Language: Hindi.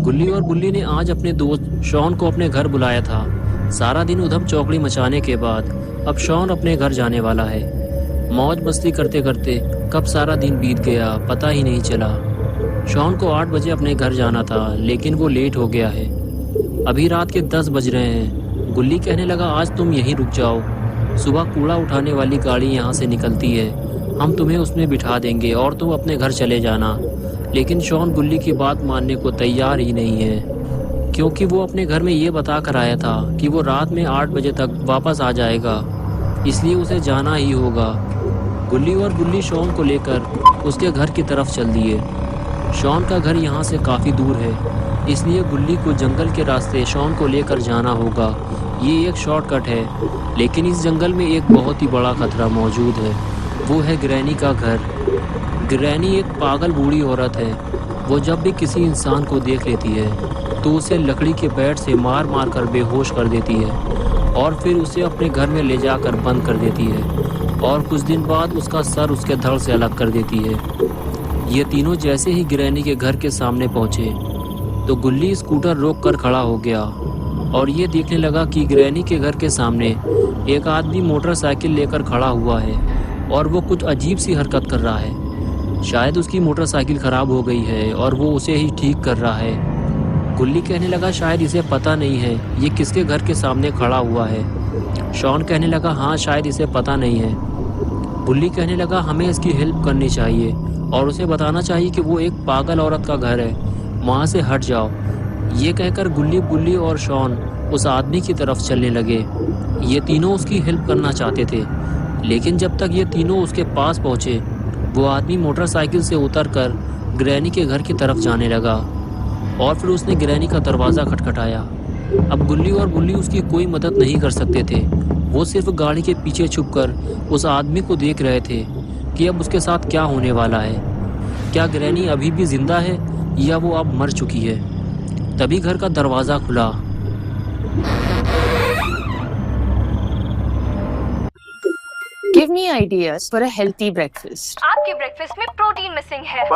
गुल्ली और बुल्ली ने आज अपने दोस्त शॉन को अपने घर बुलाया था। सारा दिन उधम चौकड़ी मचाने के बाद अब शॉन अपने घर जाने वाला है। मौज मस्ती करते करते कब सारा दिन बीत गया पता ही नहीं चला। शॉन को 8 बजे अपने घर जाना था, लेकिन वो लेट हो गया है। अभी रात के 10 बज रहे हैं। गुल्ली कहने लगा, आज तुम यहीं रुक जाओ, सुबह कूड़ा उठाने वाली गाड़ी यहाँ से निकलती है, हम तुम्हें उसमें बिठा देंगे और तुम अपने घर चले जाना। लेकिन शॉन गुल्ली की बात मानने को तैयार ही नहीं है, क्योंकि वो अपने घर में ये बता कर आया था कि वो रात में 8 बजे तक वापस आ जाएगा, इसलिए उसे जाना ही होगा। गुल्ली और बुल्ली शॉन को लेकर उसके घर की तरफ चल दिए। शॉन का घर यहाँ से काफ़ी दूर है, इसलिए गुल्ली को जंगल के रास्ते शॉन को लेकर जाना होगा। ये एक शॉर्टकट है, लेकिन इस जंगल में एक बहुत ही बड़ा खतरा मौजूद है। वो है ग्रैनी का घर। ग्रैनी एक पागल बूढ़ी औरत है। वो जब भी किसी इंसान को देख लेती है तो उसे लकड़ी के बैट से मार मार कर बेहोश कर देती है और फिर उसे अपने घर में ले जाकर बंद कर देती है और कुछ दिन बाद उसका सर उसके धड़ से अलग कर देती है। ये तीनों जैसे ही ग्रैनी के घर के सामने पहुँचे तो गुल्ली स्कूटर रोक कर खड़ा हो गया और ये देखने लगा कि ग्रैनी के घर के सामने एक आदमी मोटरसाइकिल लेकर खड़ा हुआ है और वो कुछ अजीब सी हरकत कर रहा है। शायद उसकी मोटरसाइकिल ख़राब हो गई है और वो उसे ही ठीक कर रहा है। गुल्ली कहने लगा, शायद इसे पता नहीं है ये किसके घर के सामने खड़ा हुआ है। शॉन कहने लगा, हाँ शायद इसे पता नहीं है। गुल्ली कहने लगा, हमें इसकी हेल्प करनी चाहिए और उसे बताना चाहिए कि वो एक पागल औरत का घर है, वहाँ से हट जाओ। ये कहकर गुल्ली, बुल्ली और शॉन उस आदमी की तरफ चलने लगे। ये तीनों उसकी हेल्प करना चाहते थे, लेकिन जब तक ये तीनों उसके पास पहुँचे वो आदमी मोटरसाइकिल से उतरकर ग्रैनी के घर की तरफ जाने लगा और फिर उसने ग्रैनी का दरवाज़ा खटखटाया। अब गुल्ली और बुल्ली उसकी कोई मदद नहीं कर सकते थे। वो सिर्फ गाड़ी के पीछे छुपकर उस आदमी को देख रहे थे कि अब उसके साथ क्या होने वाला है। क्या ग्रैनी अभी भी जिंदा है या वो अब मर चुकी है? तभी घर का दरवाज़ा खुला। Give me ideas for a healthy breakfast. आपके ब्रेकफास्ट में प्रोटीन मिसिंग है।